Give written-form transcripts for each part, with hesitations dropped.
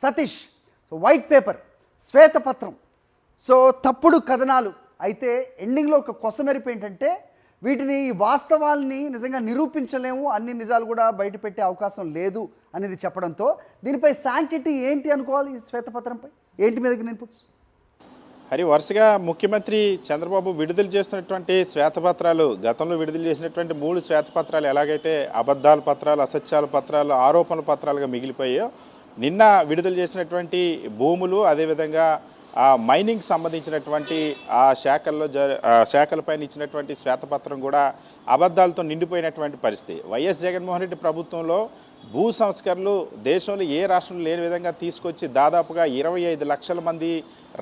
Satish, so white paper, శ్వేతపత్రం, so తప్పుడు కథనాలు అయితే ఎండింగ్లో ఒక కొసమెరుపు ఏంటంటే వీటిని ఈ వాస్తవాల్ని నిజంగా నిరూపించలేము, అన్ని నిజాలు కూడా బయట పెట్టే అవకాశం లేదు అనేది చెప్పడంతో దీనిపై శాంక్టిటీ ఏంటి అనుకోవాలి? ఈ శ్వేతపత్రంపై ఏంటి మీదకి ఇన్పుట్స్? హరి, వరుసగా ముఖ్యమంత్రి చంద్రబాబు విడుదల చేసినటువంటి శ్వేతపత్రాలు, గతంలో విడుదల చేసినటువంటి 3 శ్వేతపత్రాలు ఎలాగైతే అబద్ధాల పత్రాలు, అసత్యాల పత్రాలు, ఆరోపణల పత్రాలుగా మిగిలిపోయాయో, నిన్న విడుదల చేసినటువంటి భూములు, అదేవిధంగా ఆ మైనింగ్ సంబంధించినటువంటి ఆ శాఖలపైన ఇచ్చినటువంటి శ్వేతపత్రం కూడా అబద్ధాలతో నిండిపోయినటువంటి పరిస్థితి. వైఎస్ జగన్మోహన్ రెడ్డి ప్రభుత్వంలో భూ సంస్కరణలు దేశంలో ఏ రాష్ట్రంలో లేని విధంగా తీసుకొచ్చి దాదాపుగా 25 లక్షల మంది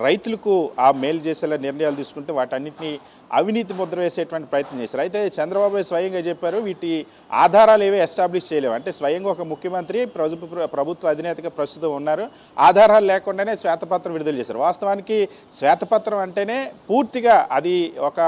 రైతులకు ఆ మేలు చేసేలా నిర్ణయాలు తీసుకుంటే వాటన్నిటిని అవినీతి ముద్ర వేసేటువంటి ప్రయత్నం చేశారు. అయితే చంద్రబాబు స్వయంగా చెప్పారు, వీటి ఆధారాలు ఏవీ ఎస్టాబ్లిష్ చేయలేవు. అంటే స్వయంగా ఒక ముఖ్యమంత్రి ప్రభుత్వ అధినేతగా ప్రస్తుతం ఉన్నారు, ఆధారాలు లేకుండానే శ్వేతపత్రం విడుదల చేశారు. వాస్తవానికి శ్వేతపత్రం అంటేనే పూర్తిగా అది ఒక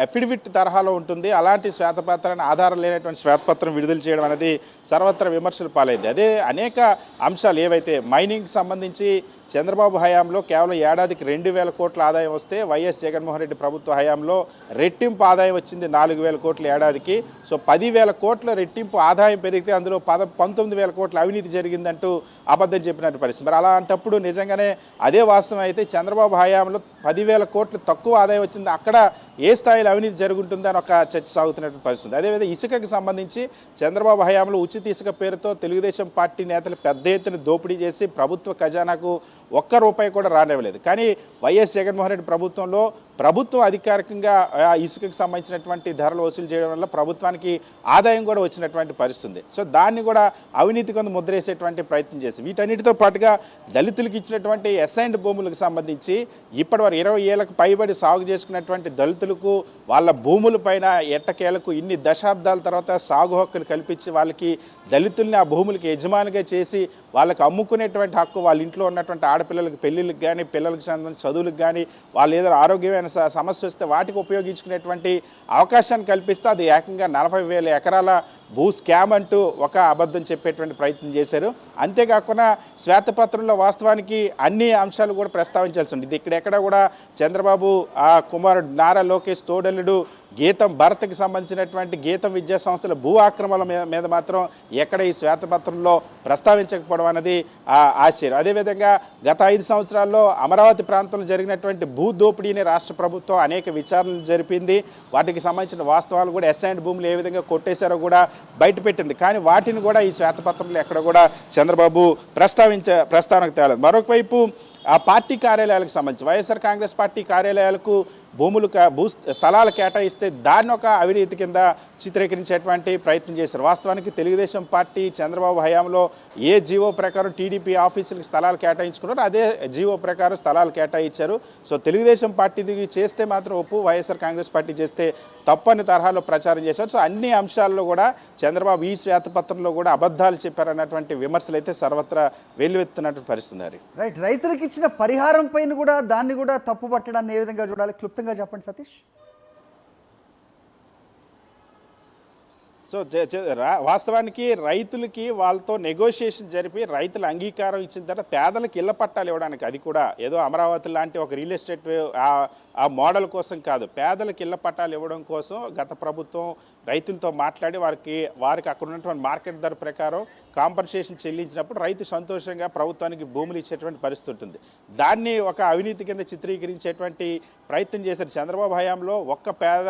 అఫిడవిట్ తరహాలో ఉంటుంది. అలాంటి శ్వేతపత్రాన్ని ఆధారం లేనటువంటి శ్వేతపత్రం విడుదల చేయడం అనేది సర్వత్రా విమర్శలు పాలైంది. అదే అనేక అంశాలు ఏవైతే మైనింగ్ సంబంధించి చంద్రబాబు హయాంలో కేవలం ఏడాదికి 2,000 కోట్ల ఆదాయం వస్తే వైఎస్ జగన్మోహన్ రెడ్డి ప్రభుత్వ హయాంలో రెట్టింపు ఆదాయం వచ్చింది 4,000 కోట్ల ఏడాదికి. సో 10,000 కోట్ల రెట్టింపు ఆదాయం పెరిగితే అందులో 19,000 కోట్ల అవినీతి జరిగిందంటూ అబద్ధం చెప్పినట్టు పరిస్థితి. మరి అలాంటప్పుడు నిజంగానే అదే వాస్తవం అయితే చంద్రబాబు హయాంలో 10,000 కోట్లు తక్కువ ఆదాయం వచ్చింది, అక్కడ ఏ స్థాయిలో అవినీతి జరుగుతుందో అని ఒక చర్చ సాగుతున్నటువంటి పరిస్థితి. అదేవిధంగా ఇసుకకి సంబంధించి చంద్రబాబు హయాంలో ఉచిత ఇసుక పేరుతో తెలుగుదేశం పార్టీ నేతలు పెద్ద ఎత్తున దోపిడీ చేసి ప్రభుత్వ ఖజానాకు ఒక్క రూపాయి కూడా రానివ్వలేదు. కానీ వైఎస్ జగన్మోహన్ రెడ్డి ప్రభుత్వంలో ప్రభుత్వం అధికారికంగా ఇసుకకి సంబంధించినటువంటి ధరలు వసూలు చేయడం వల్ల ప్రభుత్వానికి ఆదాయం కూడా వచ్చినటువంటి పరిస్థితి ఉంది. సో దాన్ని కూడా అవినీతి కొంత ముద్రేసేటువంటి ప్రయత్నం చేసి వీటన్నిటితో పాటుగా దళితులకు ఇచ్చినటువంటి అసైన్డ్ భూములకు సంబంధించి ఇప్పటివరకు 20 ఏళ్లకు పైబడి సాగు చేసుకున్నటువంటి దళితులకు వాళ్ళ భూములపైన ఎట్టకేలకు ఇన్ని దశాబ్దాల తర్వాత సాగు హక్కులు కల్పించి వాళ్ళకి దళితుల్ని ఆ భూములకి యజమానిగా చేసి వాళ్ళకి అమ్ముకునేటువంటి హక్కు, వాళ్ళ ఇంట్లో ఉన్నటువంటి ఆడపిల్లలకి పెళ్ళిళ్ళకి కానీ పిల్లలకి సంబంధించిన చదువులకు కానీ వాళ్ళు ఏదైనా ఆరోగ్యమైన సమస్య వస్తే వాటికి ఉపయోగించుకునేటువంటి అవకాశాన్ని కల్పిస్తే అది ఏకంగా 40,000 ఎకరాల భూ స్కామ్ అంటూ ఒక అబద్ధం చెప్పేటువంటి ప్రయత్నం చేశారు. అంతేకాకుండా శ్వేతపత్రంలో వాస్తవానికి అన్ని అంశాలు కూడా ప్రస్తావించాల్సి ఉంది. ఇది ఇక్కడెక్కడ కూడా చంద్రబాబు ఆ కుమారుడు నారా లోకేష్ తోడల్లుడు గీతం భరత్కి సంబంధించినటువంటి గీతం విద్యా సంస్థల భూ ఆక్రమణల మీద మాత్రం ఎక్కడ ఈ శ్వేతపత్రంలో ప్రస్తావించకపోవడం అనేది ఆశ్చర్యం. అదేవిధంగా గత 5 సంవత్సరాల్లో అమరావతి ప్రాంతంలో జరిగినటువంటి భూ దోపిడీని రాష్ట్ర ప్రభుత్వం అనేక విచారణలు జరిపింది. వాటికి సంబంధించిన వాస్తవాలు కూడా అసైన్డ్ భూములు ఏ విధంగా కొట్టేశారో కూడా బయటపెట్టింది. కానీ వాటిని కూడా ఈ శ్వేతపత్రంలో ఎక్కడ కూడా చంద్రబాబు ప్రస్తావనకు తేలేదు. మరొక వైపు ఆ పార్టీ కార్యాలయాలకు సంబంధించి వైఎస్ఆర్ కాంగ్రెస్ పార్టీ కార్యాలయాలకు భూ స్థలాలు కేటాయిస్తే దాన్ని ఒక అవినీతి కింద చిత్రీకరించేటువంటి ప్రయత్నం చేశారు. వాస్తవానికి తెలుగుదేశం పార్టీ చంద్రబాబు హయాంలో ఏ జీవో ప్రకారం టీడీపీ ఆఫీసులకు స్థలాలు కేటాయించుకున్నారో అదే జీవో ప్రకారం స్థలాలు కేటాయించారు. సో తెలుగుదేశం పార్టీ చేస్తే మాత్రం ఒప్పు, వైఎస్ఆర్ కాంగ్రెస్ పార్టీ చేస్తే తప్పని తరహాలో ప్రచారం చేశారు. సో అన్ని అంశాల్లో కూడా చంద్రబాబు ఈ శ్వేతపత్రంలో కూడా అబద్ధాలు చెప్పారన్నటువంటి విమర్శలు అయితే సర్వత్రా వెల్లువెత్తున్నటువంటి పరిస్థితి. రైట్, రైతులకు ఇచ్చిన పరిహారం పైన కూడా దాన్ని కూడా తప్పు పట్టడాన్ని ఏ విధంగా చూడాలి? క్లుప్తంగా చెప్పండి సతీష్. సో వాస్తవానికి రైతులకి వాళ్ళతో నెగోషియేషన్ జరిపి రైతుల అంగీకారం ఇచ్చిన తర్వాత పేదలకు ఇళ్ల పట్టాలు ఇవ్వడానికి, అది కూడా ఏదో అమరావతి లాంటి ఒక రియల్ ఎస్టేట్ ఆ మోడల్ కోసం కాదు, పేదలకు ఇళ్ల పట్టాలు ఇవ్వడం కోసం గత ప్రభుత్వం రైతులతో మాట్లాడి వారికి అక్కడ ఉన్నటువంటి మార్కెట్ ధర ప్రకారం కాంపన్సేషన్ చెల్లించినప్పుడు రైతు సంతోషంగా ప్రభుత్వానికి భూములు ఇచ్చేటువంటి పరిస్థితి ఉంటుంది. దాన్ని ఒక అవినీతి కింద చిత్రీకరించేటువంటి ప్రయత్నం చేశారు. చంద్రబాబు హయాంలో ఒక్క పేద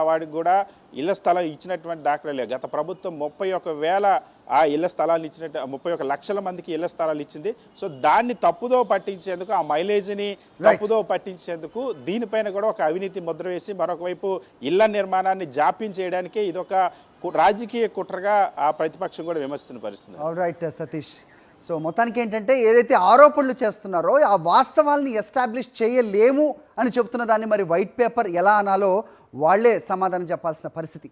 వాడికి కూడా ఇళ్ల స్థలం ఇచ్చినటువంటి దాఖలాలే. గత ప్రభుత్వం 31,000 ఆ ఇళ్ల స్థలాలు ఇచ్చినట్టు 31 లక్షల మందికి ఇళ్ల స్థలాలు ఇచ్చింది. సో దాన్ని తప్పుదో పట్టించేందుకు, ఆ మైలేజ్ని తప్పుదో పట్టించేందుకు దీనిపైన కూడా ఒక అవినీతి ముద్ర వేసి మరొక వైపు ఇళ్ల నిర్మాణాన్ని జాప్యం చేయడానికే ఇదొక రాజకీయ కుట్రగా ఆ ప్రతిపక్షం కూడా విమర్శిస్తున్న పరిస్థితి. రైట్ సతీష్, సో మొత్తానికి ఏంటంటే ఏదైతే ఆరోపణలు చేస్తున్నారో ఆ వాస్తవాల్ని ఎస్టాబ్లిష్ చేయలేము అని చెప్తున్న దాన్ని మరి వైట్ పేపర్ ఎలా అనాలో వాళ్లే సమాధానం చెప్పాల్సిన పరిస్థితి.